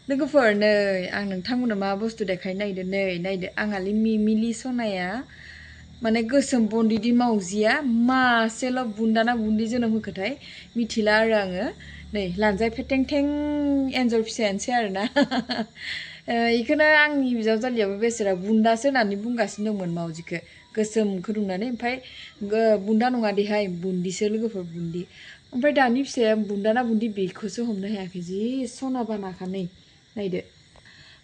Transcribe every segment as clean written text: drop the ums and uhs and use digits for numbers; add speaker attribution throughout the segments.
Speaker 1: लोगोफोर नै आं नोंथांमोननो मा बुस्थु देखायनो नागिरदों नै नायदो आंहालि मिमिलि सनाया माने गोसोम बन्दिदि मावजिया मासेल' बुन्दाना बुन्दि जोनोम होखोथाय मिथिला आरो आङो नै लानजाय फेथें थें एन्जर फिसायानोसै आरोना इखौनो आंनि बिजावजालियाबो बेसेरा बुन्दासो होननानै बुंगासिनो दंमोन मावजिखौ गोसोमखौ नुनानै ओमफ्राय बुन्दा नङा देहाय बुन्दिसो लोगोफोर बुन्दि ओमफ्राय दानि फिसाया बुन्दाना बुन्दि बेखौसो हमनो हायाखै जि सना बानाखा नै नायदो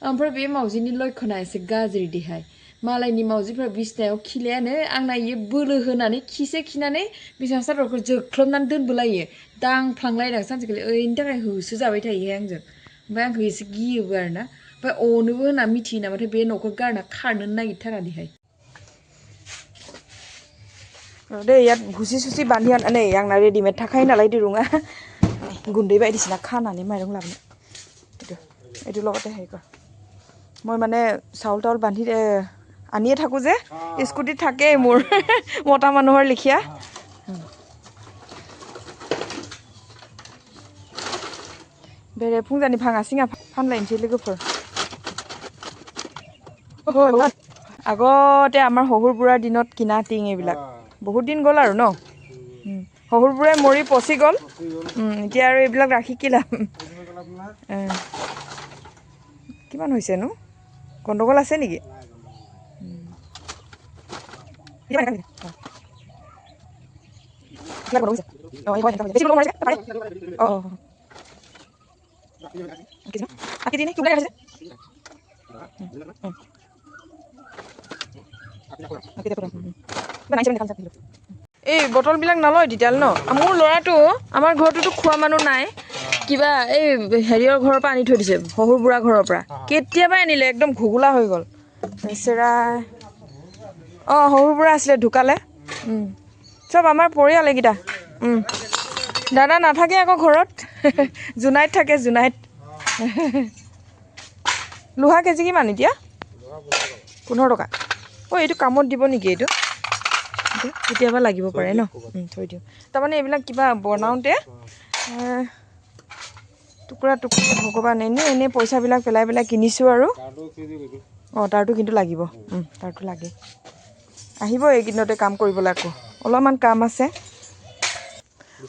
Speaker 1: ओमफ्राय बे मावजिनि लक्षणा एसे गाज्रि देहाय मालायनि मावजिफ्रा बिसनायाव खिलायानो आंना इयो बोलो होनानै खिसे खिनानै बिसना सादरखौ जोख्लोबनानै दोनबोलायो दांफ्लांलायदां सानसेखालि ओरैनि थाखाय होसोजाबाय थायोहाय आंजों ओमफ्राय आंखौ एसे गियोबो आरोना ओमफ्राय अनोबो होनना मिथियो नामाथाय बे न'खौ गारना खारनोनो नागिरथारा देहाय दे याद भुसि सुसि बान्हि नै आंना रेडिमेड थाखायो नालाय दिरुङा गुन्दै बायदिसिना खानानै माइरं लाबोनो এইটো লগতে হেৰি কৰ মই মানে চাউল তাউল বান্ধি আনিয়ে থাকোঁ যে স্কুটিত থাকেই মোৰ মতা মানুহৰ লিখীয়া बेरे फुंजानि भाङा सिङा फानलायनोसै लोगोफोर আগতে আমাৰ শহুৰ বুঢ়াৰ দিনত কিনা টিং এইবিলাক বহুত দিন গ'ল আৰু ন শহুৰ বুঢ়াই মৰি পচি গ'ল এতিয়া আৰু এইবিলাক ৰাখি কি লাভ কিমান হৈছেনো গণ্ডগোল আছে নেকি এই বটলবিলাক নলয় তেতিয়াল ন মোৰ ল'ৰাটো আমাৰ ঘৰটোতো খোৱা মানুহ নাই কিবা এই হেৰিয়ৰ ঘৰৰ পৰা আনি থৈ দিছে শহুৰ বুঢ়া ঘৰৰ পৰা কেতিয়াবাই আনিলে একদম ঘুগুলা হৈ গ'ল বেচেৰা শহুৰ বুঢ়া আছিলে ঢুকালে চব আমাৰ পৰিয়াল এইকেইটা দাদা নাথাকে আকৌ ঘৰত জোনাইত থাকে জোনাইত লোহা কেজি কিমান এতিয়া 15 টকা এইটো কামত দিব নেকি এইটো কেতিয়াবা লাগিব পাৰে ন থৈ দিওঁ তাৰমানে এইবিলাক কিবা বনাওঁতে টুকুৰা টুকুৰা ভগৱান এনে পইচাবিলাক পেলাই পেলাই কিনিছোঁ আৰু তাৰটো কিন্তু লাগিব তাৰটো লাগে আহিব এইকেইদিনতে কাম কৰিবলৈ আকৌ অলপমান কাম আছে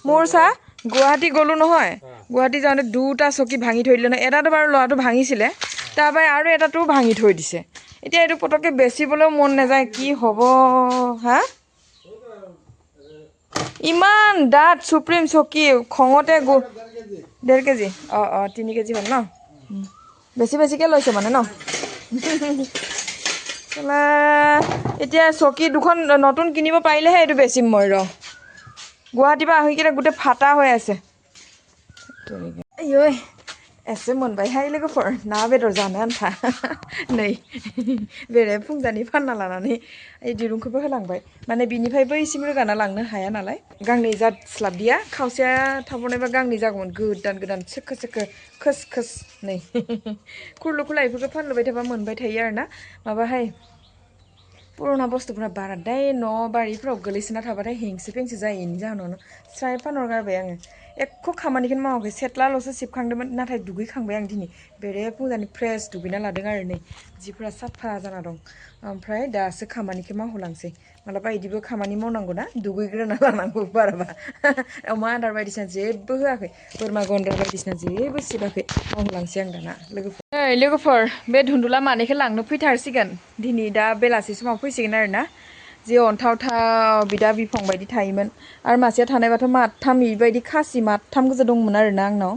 Speaker 1: মোৰ চা গুৱাহাটী গ'লোঁ নহয় গুৱাহাটী যাওঁতে দুটা চকী ভাঙি থৈ দিলে নহয় এটাটো বাৰু ল'ৰাটো ভাঙিছিলে তাৰপৰা আৰু এটাটোও ভাঙি থৈ দিছে এতিয়া এইটো পটককৈ বেচিবলৈও মন নাযায় কি হ'ব হা ইমান ডাঠ সুপ্ৰিম চকী খঙতে 1.5 কেজি 3 কেজি হ'ল ন বেছিকৈ লৈছে মানে ন এতিয়া চকী দুখন নতুন কিনিব পাৰিলেহে এইটো বেচিম মই গুৱাহাটীৰ পৰা আহি কিনে গোটেই ফাটা হৈ আছে ঐ एसे मोनबायहाय लोगोफोर ना बेदर जानो आन्था नै बेरे फुंजानि फानना लानानै ओइ दिरुंखौबो होलांबाय माने बिनिफ्रायबो इसिम रोगाना लांनो हाया नालाय गांनै जास्लाबदिया खावसेया थाबावनायबा गांनै जागौमोन गोदान सोखो खोस नै खुरलु खुला इफोरखौ फानलुबाय थाबा मोनबाय थायो आरोना माबाहाय पुराना बुस्थुफोरा बाराद्राय न' बारिफ्राव गोलैसोना थाबाथाय हेंसो फेंसो जायो इनि जाहोनावनो स्राय फानहरगारबाय आङो एख' खामानिखौनो मावाखै सेथ्लाल'सो सिबखांदोंमोन नाथाय दुगैखांबाय आं दिनै बेरे फुंजानि फ्रेस दुगैना लादों आरो नै जिफोरा साफा जाना दं ओमफ्राय दासो खामानिखौ मावहोलांसै मालाबा इदिबो खामानि मावनांगौ ना दुगैग्रोना लानांगौ बाराबा अमा आदार बायदिसिना जेबो होआखै बोरमा गन्द्रा बायदिसिना जेबो सिबाखै मावहोलांसै आं दाना लोगोफोर बे धुन्दुला मानैखौ लांनो फैथारसिगोन दिनै दा बेलासि समाव फैसिगोन आरोना जे अन्थावथाव बिदा बिफं बायदि थायोमोन आरो मासेया थानायबाथ' माथाम बेबायदि खासि माथाम गोजा दंमोन आरोना आंनाव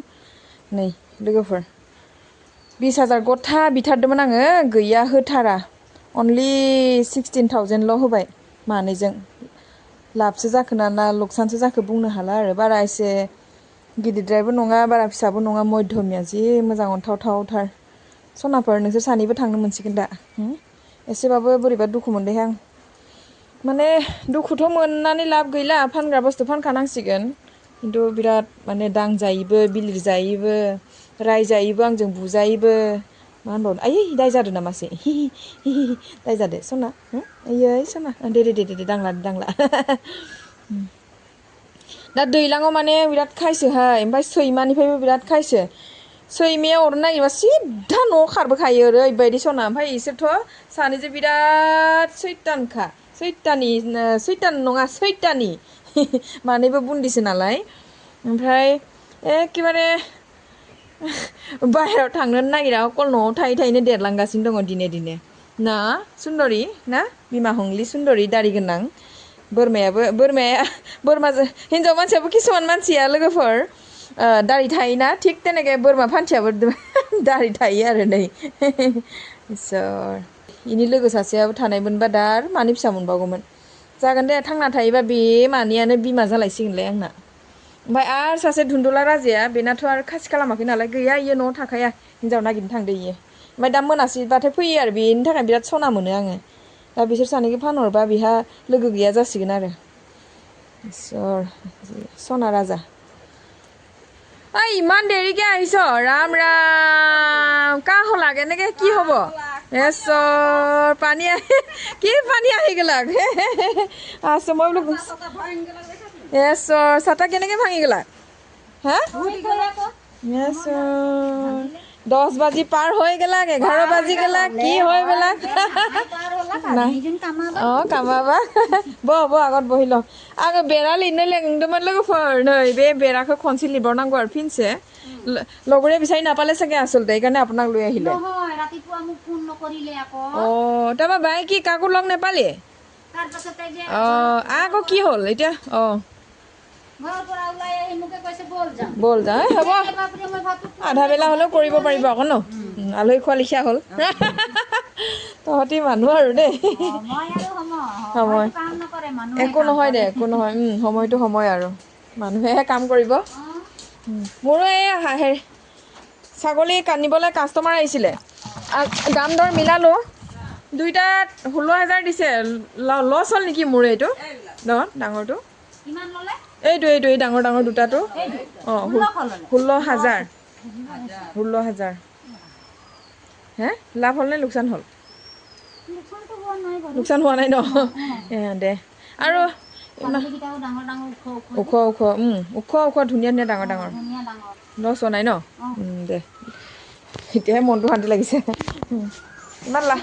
Speaker 1: नै लोगोफोर 20,000 गथा बिथारदोंमोन आङो गैया होथारा अनलि 16,000ल' होबाय मानैजों लाबसो जाखो ना लकसानसो जाखो बुंनो हाला आरो बारा एसे गिदिरद्रायबो नङा बारा फिसाबो नङा मध्यमिया जि मोजां अन्थावथावथार सनाफोर नोंसोर सानैबो थांनो मोनसिगोन दा एसेबाबो बोरैबा दुखु मोनदोंहाय आं माने दुखुथ' मोननानै लाब गैला फानग्रा बुस्थु फानखानांसिगोन खिन्थु बिराद माने दांजायोबो बिलिरजायोबो रायजायोबो आंजों बुजायोबो मा होनबावनो आयै दाय जादों नामासै दाय जादो सना आयै सना दे दांला दा दैलाङाव माने बिराद खायसोहाय ओमफ्राय सैमानिफ्रायबो बिराद खायसो सैमाया अरनो नागिरबा सिद्धा न'आव खारबोखायो ओरैबायदि सना ओमफ्राय इसोरथ' सानैजों बिराद सैतान नङा सैतानि मानैबो बुन्दिसो नालाय ओमफ्राय एखेबारे बाहेरायाव थांनो नागिरा अकल न'आव थायै थायैनो देरलांगासिनो दङ दिने दिने ना सुन्दरि ना बिमा हंली सुन्दरि दारि गोनां बोरमाजों हिन्जाव मानसियाबो किसुमान मानसिया लोगोफोर दारि थायोना थिग तेनेके बोरमा फान्थियाबो दारि थायो आरो नै इसोर इनि लोगो सासेयाबो थानायमोनबा दा आरो मानै फिसा मोनबावगौमोन जागोन दे थांना थायोबा बे मानैयानो बिमा जालायसिगोनलाय आंना ओमफ्राय आरो सासे धुन्दुला राजाया बेनाथ' आरो खासि खालामाखै नालाय गैया इयो न'आव थाखाया हिन्जाव नागिरनो थांदो इयो ओमफ्राय दा मोनासैबाथाय फैयो आरो बेनि थाखाय बिराद सना मोनो आङो दा बिसोर सानैखौ फानहरबा बिहा लोगो गैया जासिगोन आरो इसोर सना राजा ইমান দেৰিকে আহিছ ৰাম ৰাম কা হলা কেনেকে কি হব এছৰ পানী আহি কি পানী আহি গেলাক আছো মই বোলো এছৰ ছাতা কেনেকে ভাঙি গেলা হা এছৰ 10 বাজি পাৰ হৈ গেলাক 11 বাজি গেলাক কি হৈ গেলাক কামাবা বহ আগত বহি ল आङो बेरा लिरनो लेंदोंमोन लोगोफोर नै बे बेराखौ खनसे लिरबावनांगौ आरो फिनसे লগৰে বিচাৰি নাপালে চাগে আচলতে এইকাৰণে আপোনাক লৈ আহিলে
Speaker 2: নহয় ৰাতিপুৱা মোক ফোন নকৰিলে আকৌ
Speaker 1: তাৰপৰা বাই কি কাকো লগ নেপালি
Speaker 2: তাৰ পাছতে যে
Speaker 1: আকৌ কি হ'ল এতিয়া
Speaker 2: ঘৰৰ পৰা ওলাই আহি মোকে কৈছে
Speaker 1: বল যা হ'ব আধা বেলা হ'লেও কৰিব পাৰিব আকৌ ন আলহী খোৱা লিখীয়া হ'ল তহঁতি মানুহ আৰু দেই সময় একো নহয় দে একো নহয় সময়টো সময় আৰু মানুহেহে কাম কৰিব মোৰো এই হেৰি ছাগলী কান্দিবলৈ কাষ্টমাৰ আহিছিলে দাম দৰ মিলালোঁ দুইটাত 16,000 দিছে লছ হ'ল নেকি মোৰ এইটো ডাঙৰটো এইটো এই ডাঙৰ দুটাটো 16,000 হে লাভ হ'ল নে লোকচান হ'ল লোকচান হোৱা নাই ন দে আৰু ওখ ধুনীয়া ডাঙৰ লছ হোৱা নাই ন দে এতিয়াহে মনটো শান্তি লাগিছে ইমান লাভ